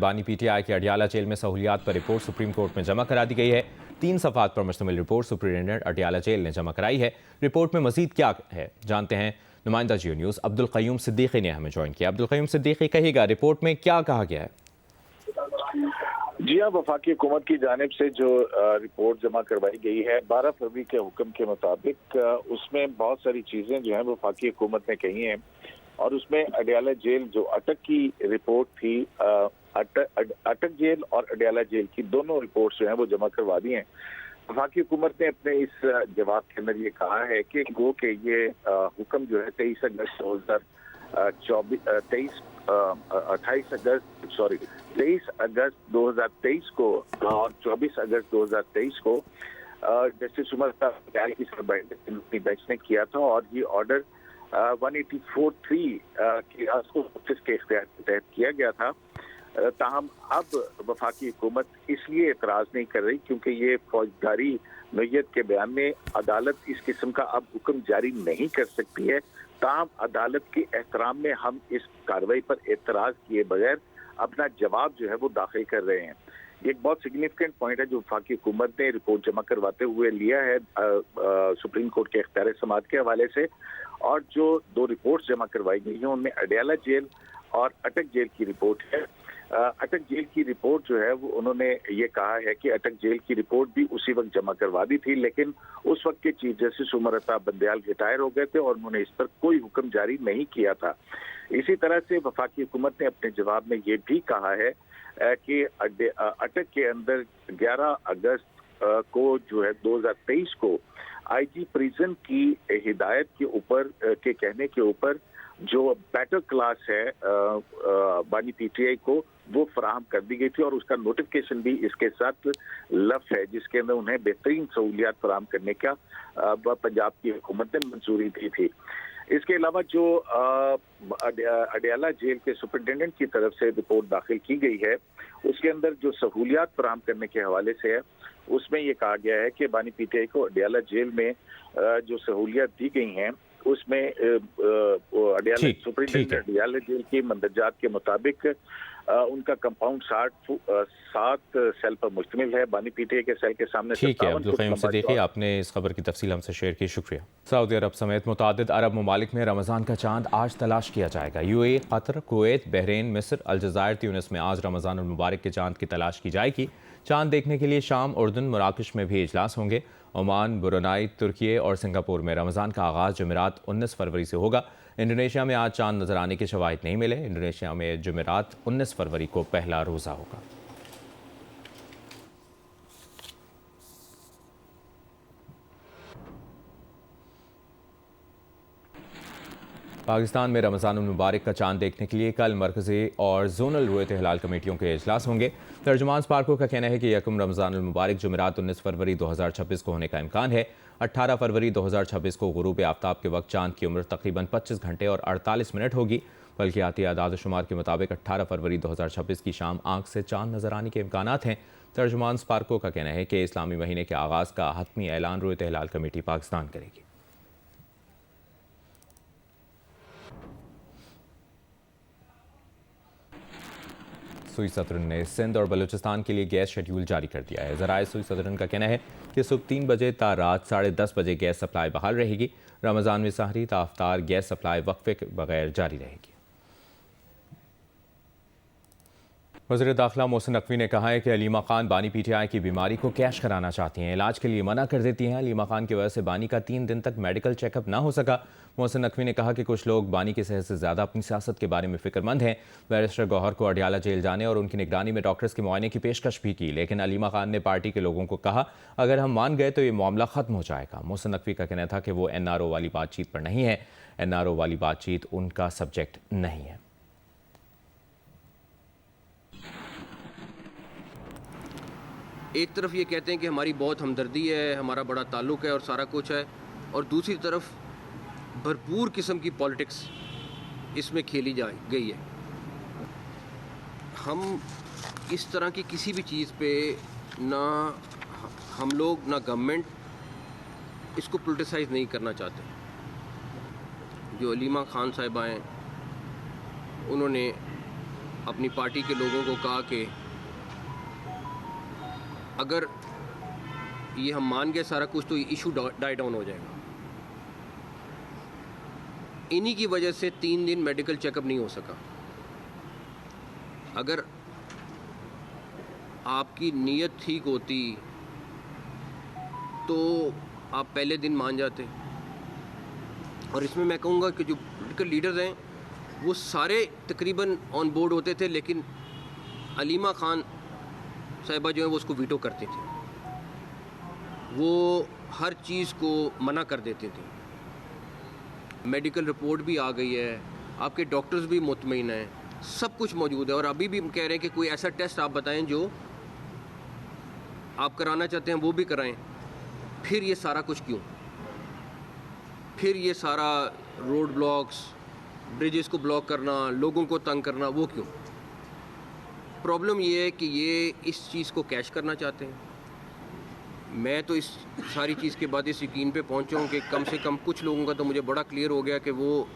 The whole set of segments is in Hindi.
बानी पीटीआई की अडियाला जेल में सहूलियात पर रिपोर्ट सुप्रीम कोर्ट में जमा करा दी गई है। 3 सफ़ात पर मुश्तमिल रिपोर्ट सुप्रिंटेंडेंट अडियाला जेल ने जमा कराई है। रिपोर्ट में मजीद क्या है जानते हैं। नुमाइंदा जियो न्यूज़ अब्दुल क़य्यूम सिद्दीकी ने हमें ज्वाइन किया। अब्दुल क़य्यूम सिद्दीकी, कहिएगा रिपोर्ट में क्या कहा गया है? जी हाँ, वफाकी हुकूमत की जानिब से जो रिपोर्ट जमा करवाई गई है 12 फरवरी के हुक्म के मुताबिक, उसमें बहुत सारी चीजें जो है वफाकी हुकूमत ने कही हैं और उसमें अडियाला जेल जो अटक की रिपोर्ट थी, अटक जेल और अडियाला जेल की दोनों रिपोर्ट जो है वो जमा करवा दी हैं। वफाकी हुकूमत ने अपने इस जवाब के अंदर ये कहा है कि गो के ये हुक्म जो है 23 अगस्त 2023 को और 24 अगस्त 2023 को जस्टिस उमर की सरबराही बेंच ने किया था और ये ऑर्डर 184(3) की ऑफिस के इख्तियार के तहत किया गया था। ताहम अब वफाकी हुकूमत इसलिए एतराज नहीं कर रही क्योंकि ये फौजदारी नोयत के बयान में अदालत इस किस्म का अब हुक्म जारी नहीं कर सकती है। ताहम अदालत के एहतराम में हम इस कार्रवाई पर एतराज किए बगैर अपना जवाब जो है वो दाखिल कर रहे हैं। ये एक बहुत सिग्निफिकेंट पॉइंट है जो वफाकी हुकूमत ने रिपोर्ट जमा करवाते हुए लिया है सुप्रीम कोर्ट के इख्तियार समाअत के हवाले से। और जो 2 रिपोर्ट जमा करवाई गई हैं उनमें अडियाला जेल और अटक जेल की रिपोर्ट है। अटक जेल की रिपोर्ट जो है वो उन्होंने ये कहा है कि अटक जेल की रिपोर्ट भी उसी वक्त जमा करवा दी थी, लेकिन उस वक्त के chief justice Umar Ata Bandial retire हो गए थे और उन्होंने इस पर कोई हुक्म जारी नहीं किया था। इसी तरह से वफाकी हुकूमत ने अपने जवाब में ये भी कहा है कि अटक के अंदर 11 अगस्त को जो है 2023 को आईजी प्रिजन की हिदायत के ऊपर के कहने के ऊपर जो बेटर क्लास है बानी पीटीआई को वो फराहम कर दी गई थी और उसका नोटिफिकेशन भी इसके साथ लफ्ज़ है जिसके अंदर उन्हें बेहतरीन सहूलियात फराहम करने का पंजाब की हुकूमत ने मंजूरी दी थी। इसके अलावा जो अडियाला जेल के सुपरिटेंडेंट की तरफ से रिपोर्ट दाखिल की गई है उसके अंदर जो सहूलियात फराहम करने के हवाले से है उसमें ये कहा गया है कि बानी पीटीआई को अडियाला जेल में जो सहूलियात दी गई हैं उसमें अडियाला सुपरिटेंडेंट अडियाला जेल की मंदरजात के मुताबिक उनका कंपाउंड 7 सेल पर मुश्तमिल है। बानी पीटीआई के सेल के सामने ठीक है। अब्दुल क़य्यूम सिद्दीकी, आपने इस खबर की तफसील हमसे शेयर की, शुक्रिया। सऊदी अरब समेत मुतादिद अरब ममालिक में रमज़ान का चांद आज तलाश किया जाएगा। यूएई, कतर, कुवैत, बहरीन, मिस्र, अलजज़ायर, ट्यूनिस में आज रमज़ान मुबारक के चांद की तलाश की जाएगी। चांद देखने के लिए शाम, उर्दन, मराकश में भी इजलास होंगे। ओमान, ब्रुनाई, तुर्की और सिंगापुर में रमज़ान का आगाज़ जुमेरात 19 फरवरी से होगा। इंडोनेशिया में आज चांद नजर आने के शवाहिद नहीं मिले। इंडोनेशिया में जुमेरात 19 फरवरी को पहला रोज़ा होगा। पाकिस्तान में रमज़ान मुबारक का चांद देखने के लिए कल मरकज़ी और जोनल रुयत हिलाल कमेटियों के इजलास होंगे। तर्जुमान स्पार्को का कहना है कि यकम रमज़ान मुबारक जुमेरात 19 फरवरी 2026 को होने का इम्कान है। 18 फरवरी 2026 को गुरूब आफ्ताब के वक्त चांद की उम्र तकरीबन 25 घंटे और 48 मिनट होगी। बल्कियाती आदाद शुमार के मुताबिक 18 फरवरी 2026 की शाम आंख से चांद नजर आने के इम्कानात हैं। तर्जुमान स्पार्को का कहना है कि इस्लामी महीने के आगाज़ का हतमी ऐलान रुयत हिलाल कमेटी पाकिस्तान करेगी। सुई सदरन ने सिंध और बलूचिस्तान के लिए गैस शेड्यूल जारी कर दिया है। ज़राए सुई सदरन का कहना है कि सुबह 3 बजे ता रात 10:30 बजे गैस सप्लाई बहाल रहेगी। रमज़ान में सहरी ता अफ्तार गैस सप्लाई वक्फे के बगैर जारी रहेगी। वज़ीर दाखिला मोहसिन नकवी ने कहा है कि अलीमा खान बानी पीटीआई की बीमारी को कैश कराना चाहती हैं, इलाज के लिए मना कर देती हैं। अलीमा खान की वजह से बानी का 3 दिन तक मेडिकल चेकअप ना हो सका। मोहसिन नकवी ने कहा कि कुछ लोग बानी की सेहत से ज़्यादा अपनी सियासत के बारे में फिक्रमंद हैं। बैरिस्टर गौहर को अडियाला जेल जाने और उनकी निगरानी में डॉक्टर्स के मुआयने की पेशकश भी की, लेकिन अलीमा खान ने पार्टी के लोगों को कहा अगर हम मान गए तो ये मामला ख़त्म हो जाएगा। मोहसिन नकवी का कहना था कि वो NRO वाली बातचीत पर नहीं है। NRO वाली बातचीत उनका सब्जेक्ट नहीं है। एक तरफ ये कहते हैं कि हमारी बहुत हमदर्दी है, हमारा बड़ा ताल्लुक़ है और सारा कुछ है, और दूसरी तरफ भरपूर किस्म की पॉलिटिक्स इसमें खेली गई है। हम इस तरह की किसी भी चीज़ पे ना हम लोग ना गवर्नमेंट इसको पोलिटिसाइज़ नहीं करना चाहते। जो अलीमा खान साहिबा हैं उन्होंने अपनी पार्टी के लोगों को कहा कि अगर ये हम मान गए सारा कुछ तो ये इशू डाई डाउन हो जाएगा। इन्हीं की वजह से 3 दिन मेडिकल चेकअप नहीं हो सका। अगर आपकी नीयत ठीक होती तो आप पहले दिन मान जाते। और इसमें मैं कहूँगा कि जो पॉलिटिकल लीडर्स हैं वो सारे तकरीबन ऑन बोर्ड होते थे, लेकिन अलीमा खान साहिबा जो है वो उसको वीटो करते थे, वो हर चीज़ को मना कर देते थे। मेडिकल रिपोर्ट भी आ गई है, आपके डॉक्टर्स भी मुतमईन हैं, सब कुछ मौजूद है। और अभी भी कह रहे हैं कि कोई ऐसा टेस्ट आप बताएं जो आप कराना चाहते हैं वो भी कराएं। फिर ये सारा कुछ क्यों? फिर ये सारा रोड ब्लॉक्स, ब्रिजेस को ब्लॉक करना, लोगों को तंग करना, वो क्यों? प्रॉब्लम ये है कि ये इस चीज़ को कैश करना चाहते हैं। मैं तो इस सारी चीज़ के बाद इस यकीन पे पहुंचा हूँ कि कम से कम कुछ लोगों का तो मुझे बड़ा क्लियर हो गया कि वो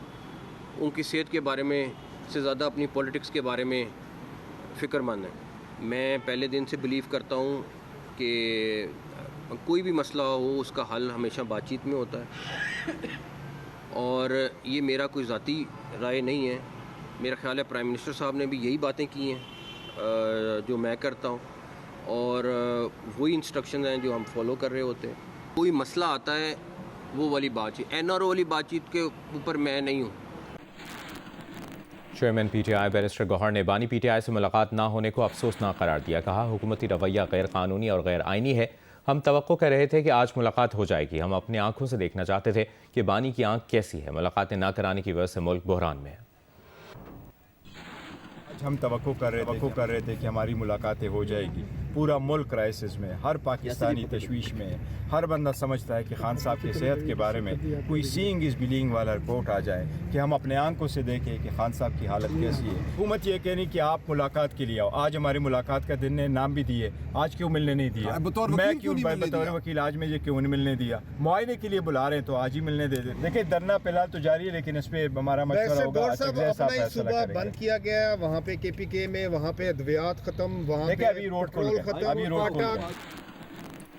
उनकी सेहत के बारे में से ज़्यादा अपनी पॉलिटिक्स के बारे में फ़िक्रमंद है। मैं पहले दिन से बिलीव करता हूँ कि कोई भी मसला हो उसका हल हमेशा बातचीत में होता है। और ये मेरा कोई ज़ाती राय नहीं है। मेरा ख़्याल है प्राइम मिनिस्टर साहब ने भी यही बातें की हैं जो मैं करता हूँ, और वही इंस्ट्रक्शन हैं जो हम फॉलो कर रहे होते हैं। कोई मसला आता है वो वाली बातचीत, NRO वाली बातचीत के ऊपर मैं नहीं हूँ। चेयरमैन PTI बैरिस्टर गौहर ने बानी PTI से मुलाकात ना होने को अफसोसनाक करार दिया। कहा, हुकूमती रवैया गैर कानूनी और गैर आइनी है। हम तवक्को कर रहे थे कि आज मुलाकात हो जाएगी। हम अपनी आंखों से देखना चाहते थे कि बानी की आंख कैसी है। मुलाकातें ना कराने की वजह से मुल्क बहरान में है। आज हम तवक्को कर रहे थे कि हमारी मुलाकातें हो जाएगी। पूरा मुल्क क्राइसिस में, हर पाकिस्तानी तशवीश में, हर बंदा समझता है कि खान साहब की सेहत के बारे में कोई सीइंग इज़ बिलीइंग वाला रिपोर्ट आ जाए कि हम अपने आंखों से देखें कि खान साहब की हालत कैसी है। हुकूमत ये कह रही कि आप मुलाकात के लिए आओ। आज हमारी मुलाकात का दिन ने नाम भी दिए, आज क्यों मिलने नहीं दिया? मैं क्यों बतौर वकील आज मुझे क्यों नहीं मिलने दिया? मुआयने के लिए बुला रहे हैं तो आज ही मिलने दे दे। देखिए, धरना फिलहाल तो जारी है, लेकिन इस पर हमारा मशवरा होगा। सुबह बंद किया गया वहाँ पे KPK में, वहाँ पे अद्वियात खत्म, वहाँ पे अभी रोड खत्म।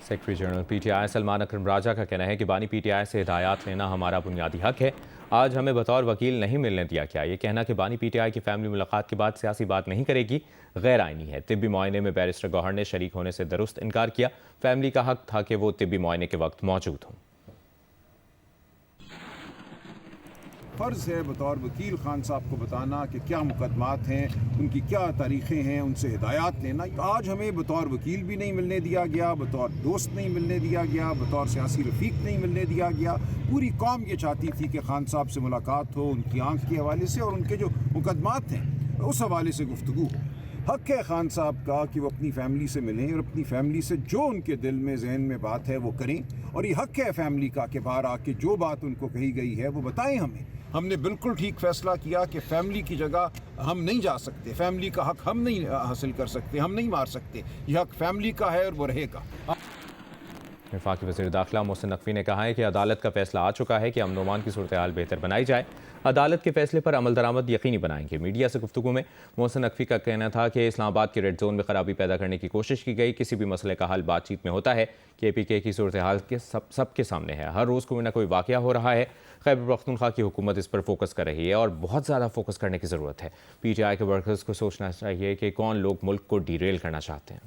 सेक्रेटरी जनरल PTI सलमान अकरम राजा का कहना है कि बानी PTI से हिदायत लेना हमारा बुनियादी हक है। आज हमें बतौर वकील नहीं मिलने दिया गया। ये कहना कि बानी PTI की फैमिली मुलाकात के बाद सियासी बात नहीं करेगी गैर आइनी है। तिब्बी मुआयने में बैरिस्टर गौहर ने शरीक होने से दुरुस्त इनकार किया। फैमिली का हक था कि वो तिब्बी मुआयने के वक्त मौजूद हों। फ़र्ज़ है बतौर वकील खान साहब को बताना कि क्या मुकदमात हैं, उनकी क्या तारीखें हैं, उनसे हिदायत लेना। आज हमें बतौर वकील भी नहीं मिलने दिया गया, बतौर दोस्त नहीं मिलने दिया गया, बतौर सियासी रफ़ीक नहीं मिलने दिया गया। पूरी कौम ये चाहती थी कि खान साहब से मुलाकात हो, उनकी आँख के हवाले से और उनके जो मुकदमात हैं उस हवाले से गुफ्तगू हो। हक है खान साहब का कि वो अपनी फैमिली से मिलें और अपनी फैमिली से जो उनके दिल में जहन में बात है वो करें। और ये हक है फैमिली का कि बाहर आके जो बात उनको कही गई है वो बताएं हमें। हमने बिल्कुल ठीक फैसला किया कि फैमिली की जगह हम नहीं जा सकते, फैमिली का हक हम नहीं हासिल कर सकते, हम नहीं मार सकते। यह हक फैमिली का है और वो रहेगा। वफाकी वज़ीर दाखिला मोहसिन नकवी ने कहा है कि अदालत का फैसला आ चुका है कि अमन ओमान की सूरत हाल बेहतर बनाई जाए। अदालत के फैसले पर अमल दरामद यकीनी बनाएंगे। मीडिया से गुफ्तगू में मोहसिन नकवी का कहना था कि इस्लामाबाद के रेड जोन में खराबी पैदा करने की कोशिश की गई। किसी भी मसले का हल बातचीत में होता है। KPK की सूरत हाल के सबके सामने है। हर रोज़ कोई ना कोई वाक़या हो रहा है। खैबर पख्तूनख्वा की हुकूमत इस पर फोकस कर रही है और बहुत ज़्यादा फोकस करने की ज़रूरत है। PTI के वर्कर्स को सोचना चाहिए कि कौन लोग मुल्क को डीरेल करना चाहते हैं।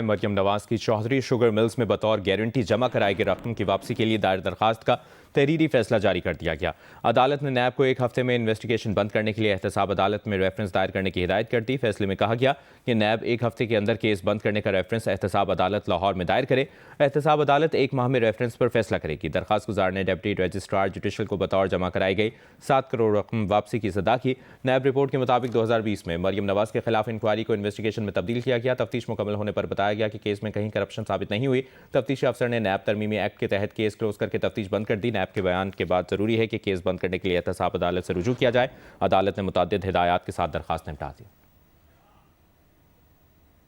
मरियम नवाज की चौधरी शुगर मिल्स में बतौर गारंटी जमा कराई गई रकम की वापसी के लिए दायर दरखास्त का तहरीरी फैसला जारी कर दिया गया। अदालत ने नैब को 1 हफ्ते में इन्वेस्टिगेशन बंद करने के लिए एहतसाब अदालत में रेफरेंस दायर करने की हिदायत कर दी। फैसले में कहा गया कि नैब 1 हफ्ते के अंदर केस बंद करने का रेफरेंस एहतसाब अदालत लाहौर में दायर करे। एहतसाब अदालत 1 माह में रेफरेंस पर फैसला करेगी। दरखास्त गुजार ने डिप्टी रजिस्ट्रार जुडिशल को बतौर जमा कराई गई 7 करोड़ रकम वापसी की सदा की। नैब रिपोर्ट के मुताबिक 2020 में मरियम नवाज के खिलाफ इंक्वायरी को इन्वेस्टिगेशन में तब्दील किया गया। तफ्तीश मुकम्मल होने पर बताया गया कि केस में कहीं करप्शन साबित नहीं हुई। तफ्तीशी अफसर ने नैब तरमीमी एक्ट के तहत केस क्लोज करके तफ्तीश बंद कर दी। नैब के बयान के बाद जरूरी है कि केस बंद करने के लिए एहतसाब अदालत से रुजू किया जाए। अदालत ने मुतअद्दिद हिदायत के साथ दरखास्त निपटा दी।